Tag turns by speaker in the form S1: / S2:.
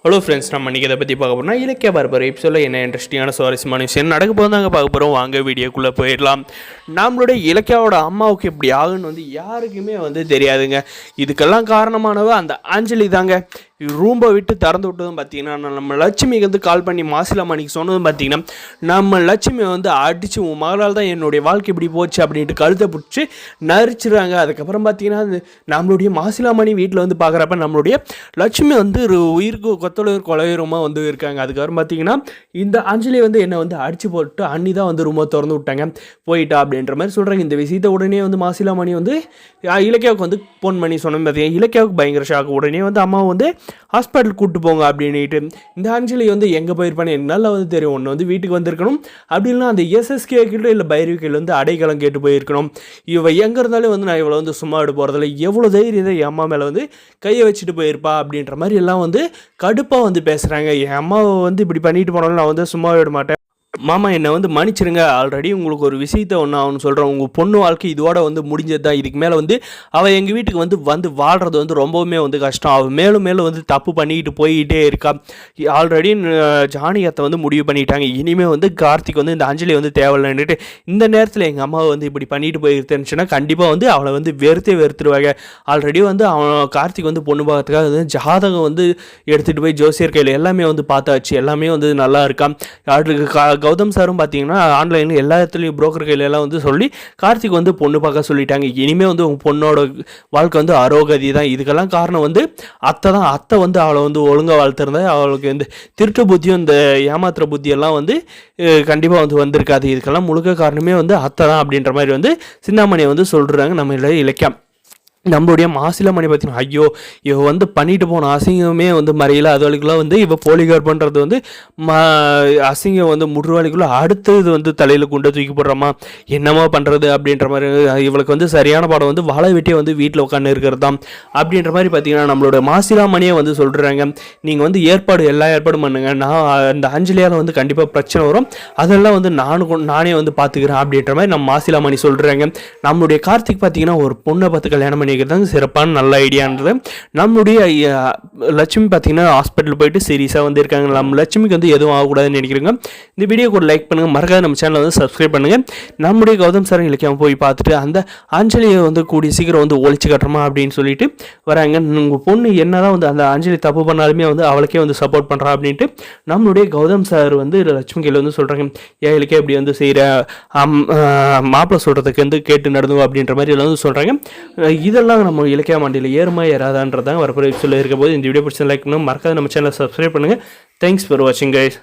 S1: Hello friends, நம்ம இன்றைக்கி இதை பற்றி பார்க்க போகிறோம்னா இலக்கிய பரபரை எபிசோடில் என்ன இன்ட்ரெஸ்டிங்கான சுவாரஸ்யமான விஷயம் நடக்க போது தாங்க பார்க்க போகிறோம். வாங்க வீடியோக்குள்ளே போயிடலாம். நம்மளுடைய இலக்கியாவோட அம்மாவுக்கு இப்படி ஆகுன்னு யாருக்குமே தெரியாதுங்க. இதுக்கெல்லாம் காரணமானவ அந்த அஞ்சலி தாங்க. ரூம்பை விட்டு திறந்து விட்டதும் பார்த்தீங்கன்னா நம்ம லட்சுமிக்கு கால் பண்ணி மாசிலாமணிக்கு சொன்னதும் பார்த்தீங்கன்னா நம்ம லட்சுமி அடித்து உன் மகளால் தான் என்னுடைய வாழ்க்கை இப்படி போச்சு அப்படின்ட்டு கழுத்தை பிடிச்சி நரிச்சிடுறாங்க. அதுக்கப்புறம் பார்த்தீங்கன்னா நம்மளுடைய மாசிலாமணி வீட்டில் பார்க்குறப்ப நம்மளுடைய லட்சுமி உயிருக்கு கொத்தளூர் கொலையுரமாக இருக்காங்க. அதுக்கப்புறம் பார்த்தீங்கன்னா இந்த அஞ்சலி என்னை அடித்து போட்டு அண்ணி தான் ரூமை திறந்து விட்டாங்க, போயிட்டா அப்படின்ற மாதிரி சொல்கிறாங்க. இந்த விஷயத்தை உடனே மாசிலாமணி இலக்கியாவுக்கு ஃபோன் பண்ணி சொன்னோம். பார்த்தீங்கன்னா இலக்கியாவுக்கு பயங்கர ஷாக்கு. உடனே அம்மாவை ஹாஸ்பிட்டல் கூப்பிட்டு போங்க அப்படின்ட்டு இந்த அஞ்சலி எங்கே போயிருப்பான்னு எனக்கு நல்லா தெரியும். ஒன்று வீட்டுக்கு வந்திருக்கணும், அப்படி இல்லைனா அந்த எஸ்எஸ்கே கிட்ட இல்லை பைரவிக்கில் அடைக்கலம் கேட்டு போயிருக்கணும். இவ எங்கே இருந்தாலும் நான் இவ்வளோ சும்மா விட போகிறதில்ல, எவ்வளோ தைரியம் என் அம்மா மேலே கையை வச்சுட்டு போயிருப்பா அப்படின்ற மாதிரி எல்லாம் கடுப்பாக பேசுகிறாங்க. என் அம்மாவை இப்படி பண்ணிட்டு போனாலும் நான் சும்மா விட மாட்டேன். மாமா என்னை மன்னிச்சிருங்க. ஆல்ரெடி உங்களுக்கு ஒரு விஷயத்தை அவனு சொல்கிறேன். உங்கள் பொண்ணு வாழ்க்கை இதோட முடிஞ்சது தான். இதுக்கு மேலே அவள் எங்கள் வீட்டுக்கு வாழ்கிறது ரொம்பவுமே கஷ்டம். அவள் மேலும் மேலும் தப்பு பண்ணிக்கிட்டு போய்கிட்டே இருக்கா. ஆல்ரெடி ஜானகியத்தை முடிவு பண்ணிட்டாங்க. இனிமேல் கார்த்திக் இந்த அஞ்சலி தேவையில்லைன்னுட்டு இந்த நேரத்தில் எங்கள் அம்மாவை இப்படி பண்ணிட்டு போயிருந்துச்சுன்னா கண்டிப்பாக அவளை வெறுத்துருவாங்க. ஆல்ரெடி அவன் கார்த்திக் பொண்ணு பார்க்கறதுக்காக ஜாதகம் எடுத்துகிட்டு போய் ஜோசியர் கையில் எல்லாமே பார்த்தாச்சு. எல்லாமே நல்லா இருக்கான். கௌதம் சாரும் பார்த்தீங்கன்னா ஆன்லைனில் எல்லா இடத்துலையும் புரோக்கர் கையிலெல்லாம் சொல்லி கார்த்திக் பொண்ணு பார்க்க சொல்லிட்டாங்க. இனிமேல் உங்கள் பொண்ணோட வாழ்க்கை அரோகதி தான். இதுக்கெல்லாம் காரணம் அத்தை தான். அத்தை அவளை ஒழுங்காக வளர்த்துருந்தா அவளுக்கு திருட்டு புத்தியும் இந்த ஏமாத்துற புத்தியெல்லாம் கண்டிப்பாக வந்திருக்காது. இதுக்கெல்லாம் முழுக்க காரணமே அத்தை தான் அப்படின்ற மாதிரி சிந்தாமணியை சொல்கிறாங்க நம்ம இலக்கியம். நம்மளுடைய மாசிலாமணி பார்த்தீங்கன்னா ஐயோ இவ பண்ணிட்டு போன அசிங்கமே மறையில அதுவரைக்குலாம் இவ போலிகார் பண்ணுறது அசிங்கம் முடுவாளிக்குள்ள அடுத்தது தலையில் குண்டை தூக்கி போடுறோமா என்னமா பண்ணுறது அப்படின்ற மாதிரி இவளுக்கு சரியான பாடம் வாழை வெட்டியே வீட்டில் உட்காந்து இருக்கிறது தான் அப்படின்ற மாதிரி பார்த்தீங்கன்னா நம்மளோட மாசிலாமணியை சொல்கிறாங்க. நீங்கள் ஏற்பாடு எல்லா ஏற்பாடும் பண்ணுங்க, நான் அந்த அஞ்சலியால் கண்டிப்பாக பிரச்சனை வரும், அதெல்லாம் நானே பார்த்துக்கிறேன் அப்படின்ற மாதிரி நம்ம மாசிலாமணி சொல்கிறாங்க. நம்மளுடைய கார்த்திக் பார்த்தீங்கன்னா ஒரு பொண்ணை பார்த்து கல்யாணம் பண்ணி சிறப்பான நல்ல ஐடியான்றது. நம்மளுடைய லட்சுமி பார்த்தீங்கன்னா ஹாஸ்பிட்டல் போயிட்டு சீரியஸாக இருக்காங்க. நம்ம லட்சுமிக்கு எதுவும் ஆகக்கூடாதுன்னு நினைக்கிறீங்க. இந்த வீடியோக்கு ஒரு லைக் பண்ணுங்கள், மறக்காத நம்ம சேனலை சப்ஸ்கிரைப் பண்ணுங்கள். நம்முடைய கௌதம் சார் இலக்கியம் போய் பார்த்துட்டு அந்த அஞ்சலியை கூடிய சீக்கிரம் ஒழிச்சு கட்டுறோமா அப்படின்னு சொல்லிட்டு வராங்க. உங்கள் பொண்ணு என்னதான் அந்த அஞ்சலி தப்பு பண்ணாலுமே அவளுக்கே சப்போர்ட் பண்ணுறா அப்படின்ட்டு நம்மளுடைய கௌதம் சார் லட்சுமி கையில் சொல்கிறாங்க. ஏன் இலக்கியம் இப்படி செய்கிற மாப்பிள்ளை சொல்கிறதுக்கு கேட்டு நடந்து அப்படின்ற மாதிரி எல்லாம் சொல்கிறாங்க. இதெல்லாம் நம்ம இலக்கிய மாண்டியில் ஏறுமா ஏறாதான்றதான் வரப்போகிற சொல்ல இருக்க போது இந்த வீடியோ பிடிச்ச லைக் பண்ணுங்கள், மறக்காத நம்ம சேனலை சப்ஸ்கிரைப் பண்ணுங்கள். தேங்க்ஸ் ஃபார் வாட்சிங் கைஸ்.